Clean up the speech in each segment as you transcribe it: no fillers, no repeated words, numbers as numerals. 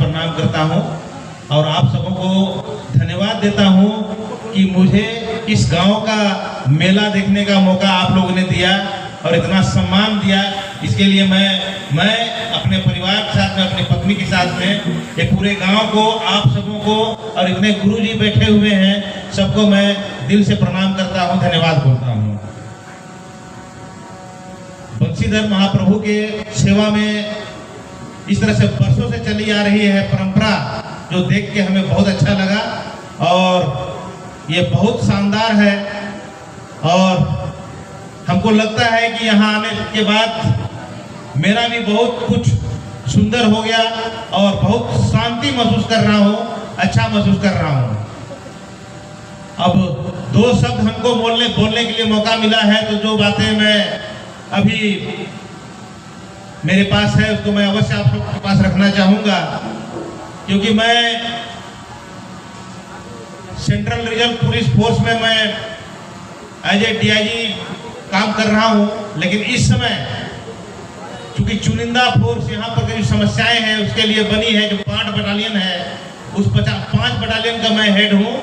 प्रणाम करता हूँ और आप सबों को धन्यवाद देता हूँ कि मुझे इस गांव का मेला देखने का मौका आप लोगों ने दिया और इतना सम्मान दिया। इसके लिए मैं अपने परिवार के साथ में, अपनी पत्नी के साथ में, ये पूरे गांव को, आप सबों को और इतने गुरुजी बैठे हुए हैं सबको मैं दिल से प्रणाम करता हूँ, धन्यवाद बोलता हूँ। बंसीधर महाप्रभु के सेवा में इस तरह से वर्षों से चली आ रही है परंपरा, जो देख के हमें बहुत अच्छा लगा और ये बहुत शानदार है। और हमको लगता है कि यहाँ आने के बाद मेरा भी बहुत कुछ सुंदर हो गया और बहुत शांति महसूस कर रहा हूँ, अच्छा महसूस कर रहा हूँ। अब दो शब्द हमको बोलने के लिए मौका मिला है, तो जो बातें मैं अभी मेरे पास है उसको मैं अवश्य आप लोगों के पास रखना चाहूँगा, क्योंकि मैं सेंट्रल रिजर्व पुलिस फोर्स में मैं एज ए DIG काम कर रहा हूँ। लेकिन इस समय चूंकि चुनिंदा फोर्स यहाँ पर जो समस्याएं हैं उसके लिए बनी है, जो 5 बटालियन है, उस 5 बटालियन का मैं हेड हूँ।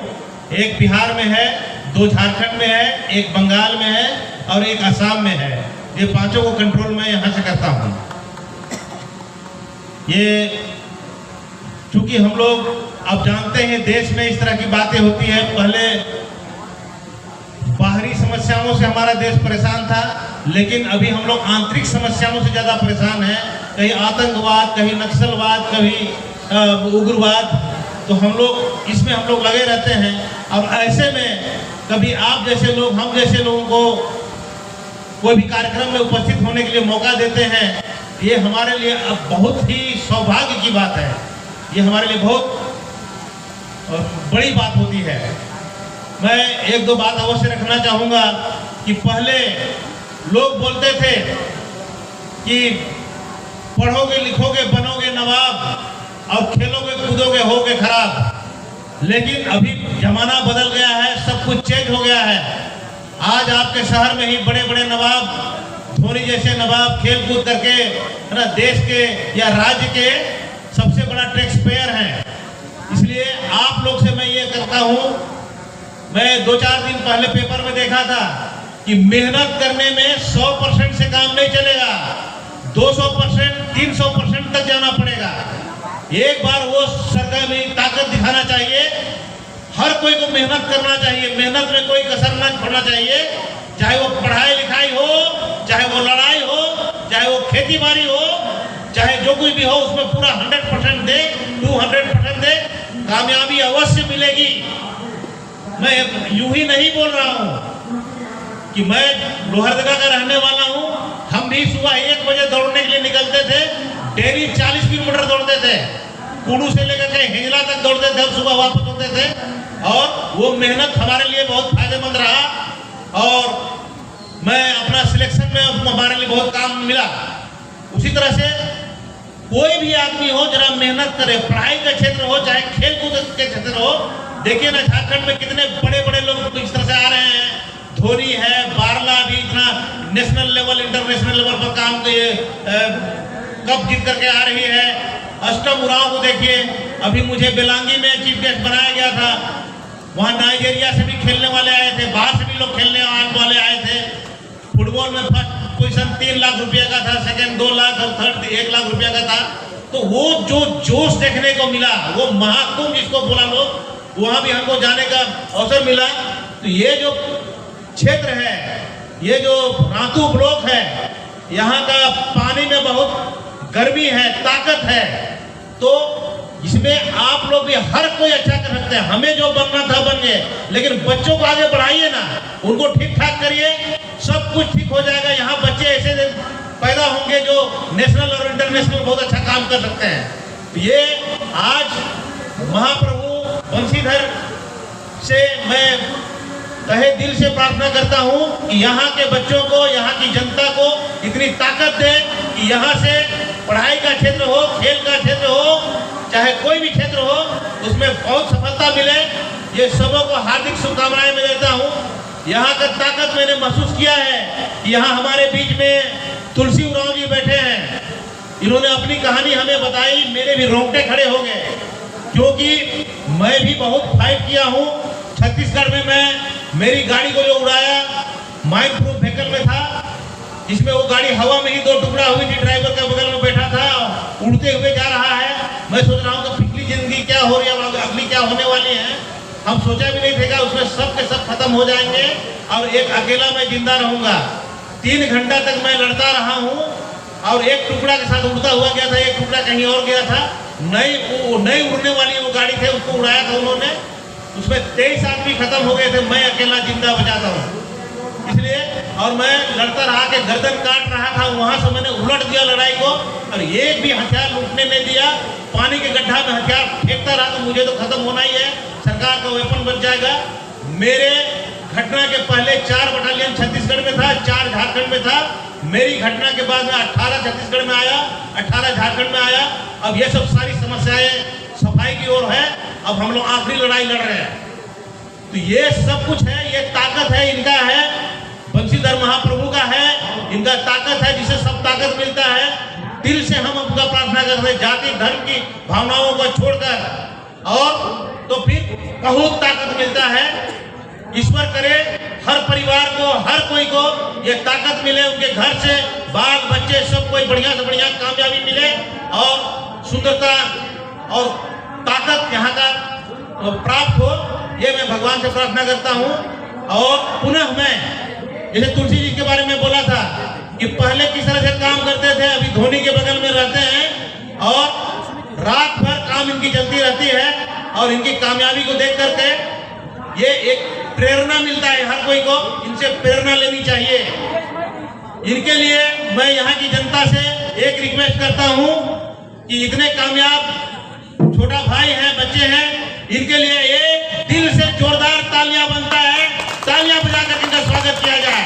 एक बिहार में है, 2 झारखंड में है, एक बंगाल में है और एक असम में है। ये 5 को कंट्रोल मैं यहाँ से करता हूँ। ये चूंकि हम लोग अब जानते हैं देश में इस तरह की बातें होती है। पहले बाहरी समस्याओं से हमारा देश परेशान था, लेकिन अभी हम लोग आंतरिक समस्याओं से ज़्यादा परेशान हैं। कहीं आतंकवाद, कहीं नक्सलवाद, कहीं उग्रवाद, तो हम लोग लगे रहते हैं। और ऐसे में कभी आप जैसे लोग, हम जैसे लोगों को कोई भी कार्यक्रम में उपस्थित होने के लिए मौका देते हैं, ये हमारे लिए अब बहुत ही सौभाग्य की बात है। ये हमारे लिए बहुत बड़ी बात होती है। मैं 1-2 बात अवश्य रखना चाहूँगा कि पहले लोग बोलते थे कि पढ़ोगे लिखोगे बनोगे नवाब और खेलोगे कूदोगे होगे खराब। लेकिन अभी जमाना बदल गया है, सब कुछ चेंज हो गया है। आज आपके शहर में ही बड़े बड़े नवाब, धोनी जैसे नवाब खेल कूद करके ना देश के या राज्य के सबसे बड़ा टैक्स पेयर हैं। इसलिए आप लोग से मैं ये करता हूँ, मैं 2-4 दिन पहले पेपर में देखा था कि मेहनत करने में 100% से काम नहीं चलेगा, 200%, 300% तक जाना पड़ेगा। एक बार वो सरकार में ताकत दिखाना चाहिए। हर कोई को मेहनत करना चाहिए, मेहनत में कोई कसर न छोड़ना चाहिए। चाहे वो पढ़ाई लिखाई हो, चाहे वो लड़ाई हो, चाहे वो खेती बाड़ी हो, चाहे जो कोई भी हो, उसमें पूरा 100% दे, 200% दे, कामयाबी अवश्य मिलेगी। मैं यूं ही नहीं बोल रहा हूं कि मैं लोहरदगा का रहने वाला हूं। हम भी सुबह 1 बजे दौड़ने के लिए निकलते थे, डेली 40 किलोमीटर दौड़ते थे, कुडू से लेकर के हिजला तक दौड़ते थे और सुबह वापस होते थे। और वो मेहनत हमारे लिए बहुत फायदेमंद रहा और मैं अपना सिलेक्शन में हमारे लिए बहुत काम मिला। उसी तरह से कोई भी आदमी हो जरा मेहनत करे, पढ़ाई का क्षेत्र हो चाहे खेल कूद के क्षेत्र हो। देखिए ना झारखंड में कितने बड़े बड़े लोग इस तरह से आ रहे हैं। धोनी है, बारला भी इतना नेशनल लेवल, इंटरनेशनल लेवल पर काम कप जीत करके आ रही है। अष्टम उरांव को देखिए, अभी मुझे बेलांगी में चीफ गेस्ट बनाया गया था। वहाँ नाइजीरिया से भी खेलने वाले आए थे, बाहर से भी लोग खेलने वाले आए थे। फुटबॉल में फर्स्ट पोजीशन 3 लाख रुपये का था, सेकंड 2 लाख और थर्ड 1 लाख रुपये का था। तो वो जो जोश देखने को मिला, वो महाकुंभ जिसको बोला लोग, वहाँ भी हमको जाने का अवसर मिला। तो ये जो क्षेत्र है, ये जो रातू ब्लॉक है, यहाँ का पानी में बहुत गर्मी है, ताकत है। तो इसमें आप लोग भी हर कोई अच्छा कर सकते हैं। हमें जो बनना था बन गए, लेकिन बच्चों को आगे बढ़ाइए ना, उनको ठीक ठाक करिए, सब कुछ ठीक हो जाएगा। यहाँ बच्चे ऐसे पैदा होंगे जो नेशनल और इंटरनेशनल बहुत अच्छा काम कर सकते हैं। ये आज महाप्रभु बंसीधर से मैं तहे दिल से प्रार्थना करता हूँ कि यहाँ के बच्चों को, यहाँ की जनता को इतनी ताकत दे कि यहाँ से पढ़ाई का क्षेत्र हो, खेल का क्षेत्र हो, चाहे कोई भी क्षेत्र हो, उसमें बहुत सफलता मिले। ये सबों को हार्दिक शुभकामनाएं मैं देता हूँ। यहाँ का ताकत मैंने महसूस किया है। यहाँ हमारे बीच में तुलसी उरांव जी बैठे हैं, इन्होंने अपनी कहानी हमें बताई, मेरे भी रोंगटे खड़े हो गए, क्योंकि मैं भी बहुत फाइट किया हूँ। छत्तीसगढ़ में मैं मेरी गाड़ी को जो उड़ाया माइंड प्रूफ व्हीकल में था, जिसमें वो गाड़ी हवा में ही 2 टुकड़ा हुई थी, ड्राइवर के बगल में बैठा था, उड़ते हुए जा रहा है। मैं सोच रहा हूँ कि पिछली जिंदगी क्या हो रही है, अगली क्या होने वाली है। हम सोचा भी नहीं थे उसमें सब के सब खत्म हो जाएंगे और एक अकेला मैं जिंदा रहूंगा। 3 घंटा तक मैं लड़ता रहा हूँ और एक टुकड़ा के साथ उड़ता हुआ गया था, एक टुकड़ा कहीं और गया था। नई उड़ने वाली वो गाड़ी थे, उसको उड़ाया था उन्होंने, उसमें 23 आदमी खत्म हो गए थे, मैं अकेला जिंदा बचाता हूँ इसलिए। और मैं लड़ता रहा कि गर्दन काट रहा था, वहां से मैंने उलट दिया लड़ाई को और एक भी हथियार लूटने नहीं दिया। पानी के गड्ढा में हथियार फेंकता रहा तो मुझे तो खत्म होना ही है, सरकार का वेपन बच जाएगा। मेरे घटना के पहले 4 बटालियन छत्तीसगढ़ में था, 4 झारखंड में था। मेरी घटना के बाद में 18 छत्तीसगढ़ में आया, 18 झारखंड में आया। अब ये सब सारी समस्याएं सफाई की ओर है। अब हम लोग आखिरी लड़ाई लड़ रहे हैं। तो ये सब कुछ है, ये ताकत है, इनका है, बंशीधर महाप्रभु का है, इनका ताकत है, जिसे सब ताकत मिलता है। दिल से हम उनका प्रार्थना करते हैं, जाति धर्म की भावनाओं को छोड़कर, और तो फिर बहुत ताकत मिलता है। ईश्वर करे हर परिवार को, हर कोई को ये ताकत मिले, उनके घर से बाल बच्चे सब कोई बढ़िया से बढ़िया कामयाबी मिले और सुंदरता और ताकत यहाँ का प्राप्त हो, ये मैं भगवान से प्रार्थना करता हूँ। और पुनः मैं जैसे तुलसी जी के बारे में बोला था कि पहले किस तरह से काम करते थे, अभी धोनी के बगल में रहते हैं और रात भर काम इनकी चलती रहती है और इनकी कामयाबी को देख करके ये एक प्रेरणा मिलता है हर कोई को, इनसे प्रेरणा लेनी चाहिए। इनके लिए मैं यहाँ की जनता से एक रिक्वेस्ट करता हूँ कि इतने कामयाब छोटा भाई है, बच्चे हैं, इनके लिए एक दिल से जोरदार तालियां बनता है, तालियां बजाकर इनका स्वागत किया जाए।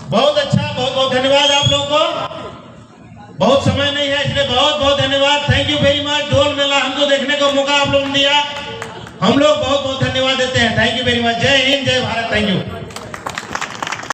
बहुत अच्छा, बहुत बहुत धन्यवाद आप लोगों को। बहुत समय नहीं है इसलिए बहुत बहुत धन्यवाद, थैंक यू वेरी मच। ढोल मेला हमको देखने को मौका आप लोगों ने दिया, हम लोग बहुत बहुत धन्यवाद देते हैं। Thank you very much. जय हिंद, जय भारत, थैंक यू।